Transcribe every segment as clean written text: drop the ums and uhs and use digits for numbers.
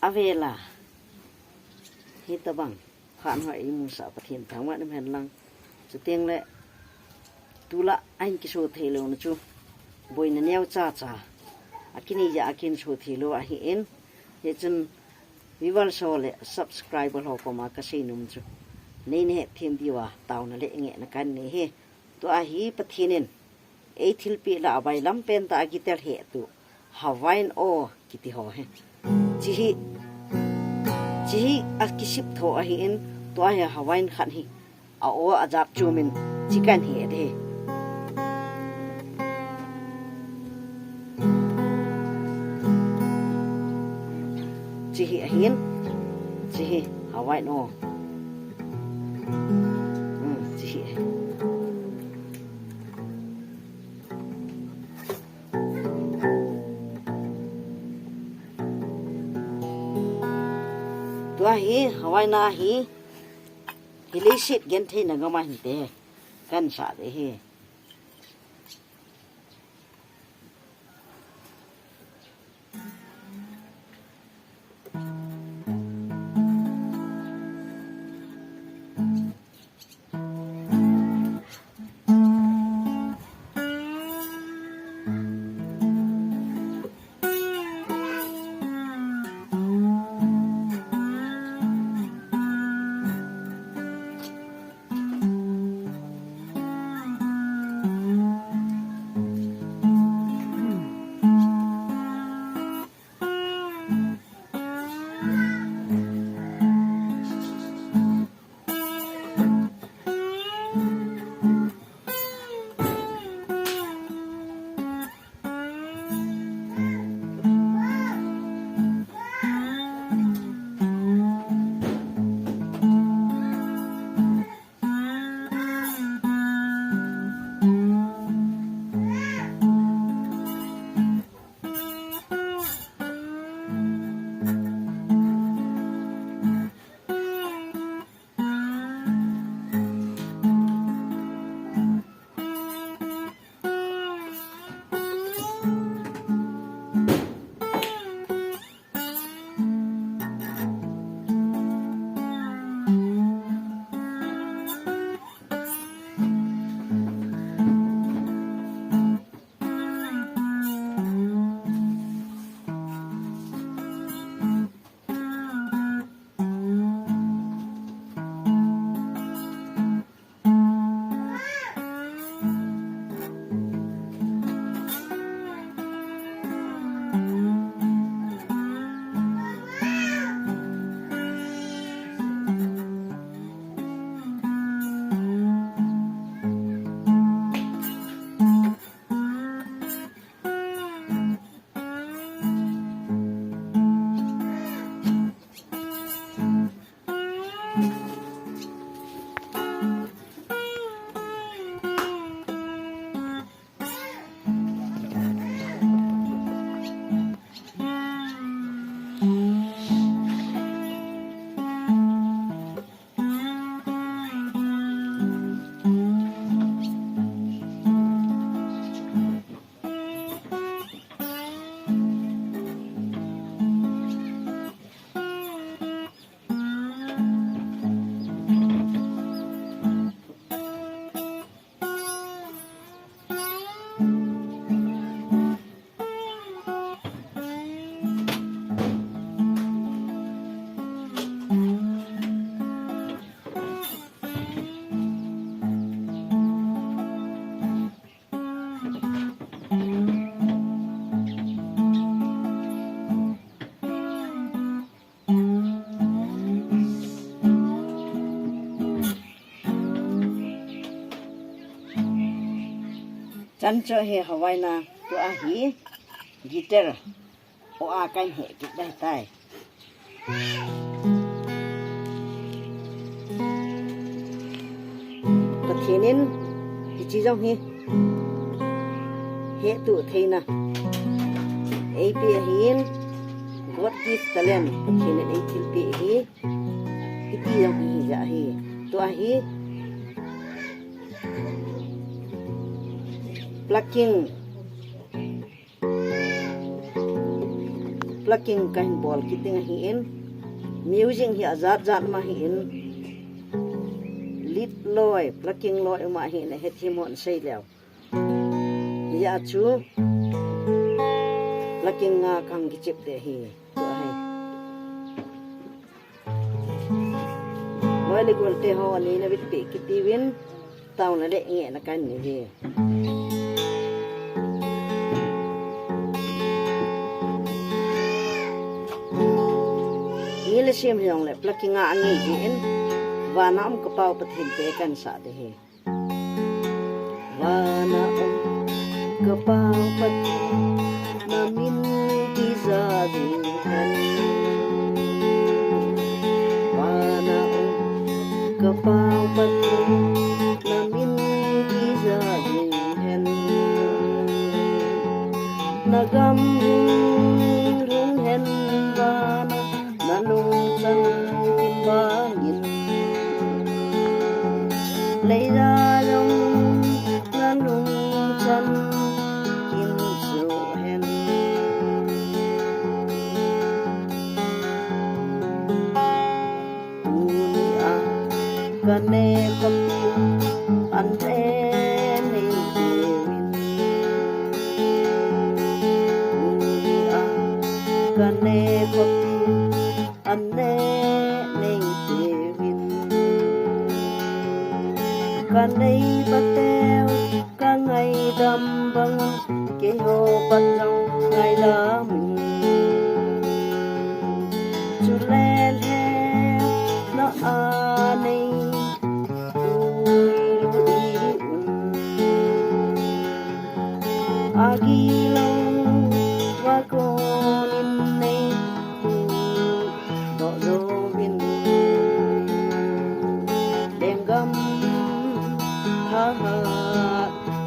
avela hitabang khan hỏi musa pathin thangwa nem hen lang chu teng le tula anh kisu thelo na chu boina neu cha cha akini ya akin chu thelo a hi en he chun vival so le subscriber ho ko ma ka sei num chu nei ne them diwa taw na le nge na kan ne he to a hi pathinen e thil pi la bai lam pen ta gitel he tu hawaiian o kiti ho he chi a kisip tho a hi en to a hawaiian khan hi a o ajap chumin chicken he de chi hi hin chi hi hawaiian o chi hi tua hi hawai na hi hileisit gen the na ngama hi te kan sa de hi chan cho he hawai na to a hi guitar o a kan he ki dai tai pathinin hi chi jong hi he tu theina ap hin god gift talent pathinin ai thil pi hi ki pi jong hi ja hi to a hi plucking plugging kain ball kiting hi in music hi azat zat ma hi in lit loi plugging loi ma hi na het hi mon sei leo ya chu plugging nga kang ki chip de hi to hai loi le gol te ho ni na bit pe ki ti win tao na de nge na kan ni hi le sim yong le plucking a ngi jin wa nam ko pau pathin te kan sa de he wa na ko pau pathin na min ti za din han wa na ko pau pathin na min ti za din han na gam rung hen wa na nung chân kim ba nghìn lấy ra dòng na nung chân kim sầu hen unia kane kopi ante ni dewin unia kane kopi ane neng tewin kanay batew ka ngay dambang keho patang ngay lamin chulel he na anay uiruiun agilaw wagonin nay Robin Dengam Haha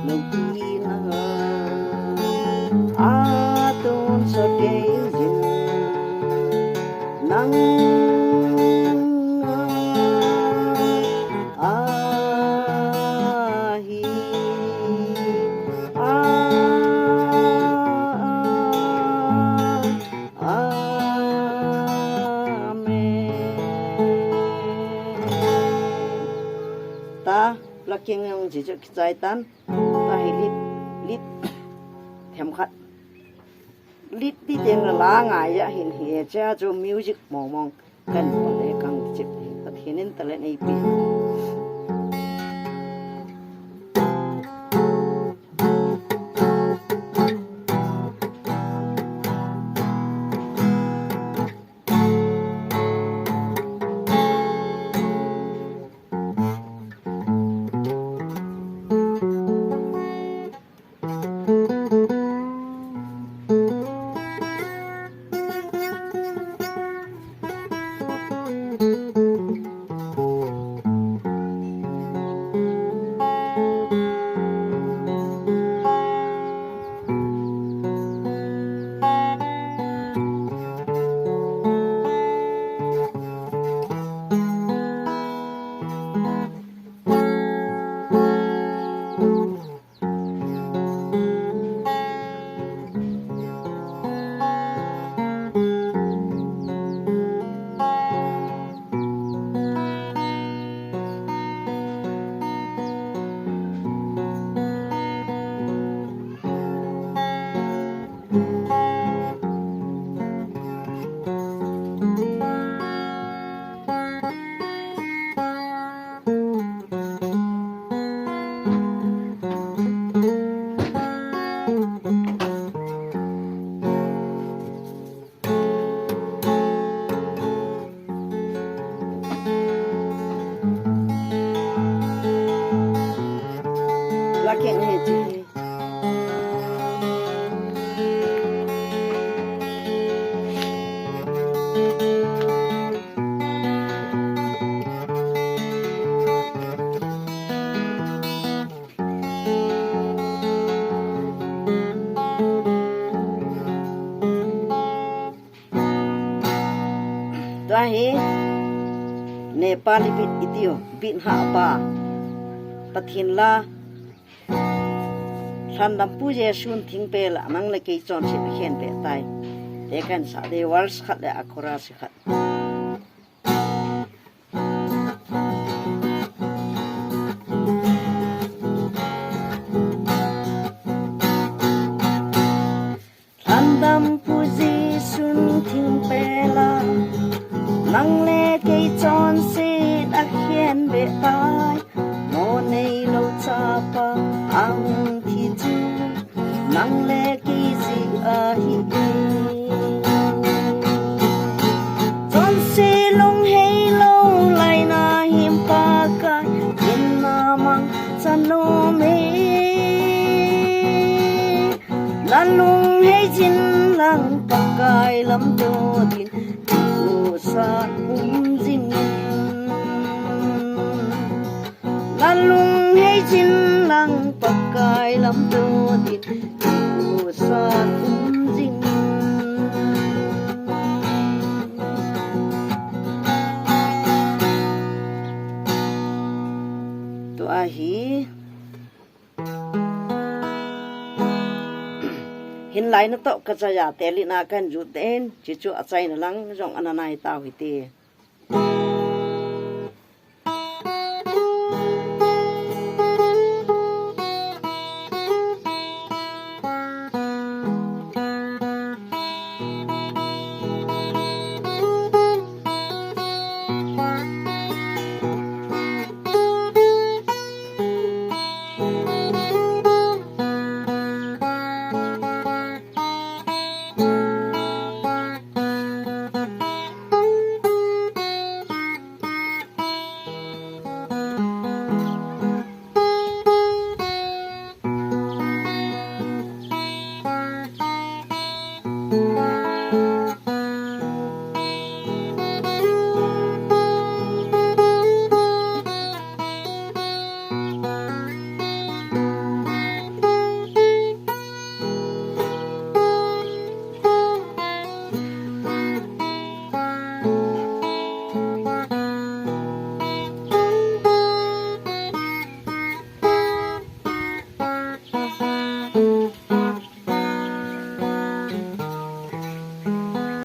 Nupina Aton sa gazin Nang Ahi ta plucking yung chỉ cho trái tan ta hay lít thèm khát lít đi tiếng là lá ngài ya hiện hiện cha cho music mong mong cần có để càng chụp ta thiên nên ta lên AP Lakin heji dahi Nepali bit itio bit ha pa pathin la than dam pu je sun thing pe la mang le ke chon se khen pe tai te kan sa de wals khat le akora si khat andam puji sun thing pela nang le ke chon se a hian be pai mo nei lo cha pa ang thi chu nang le ke si a hi chon se long hei lo lai na him pa ka in na mang chan no me lan lung hei jin lang pa kai lam do din sa jin lan lung hei jin lang pa kai lam do din sa jin to a hi hin lai na to ka ja te li na kan ju ten chi chu a chai na lang jong ananai ta hui te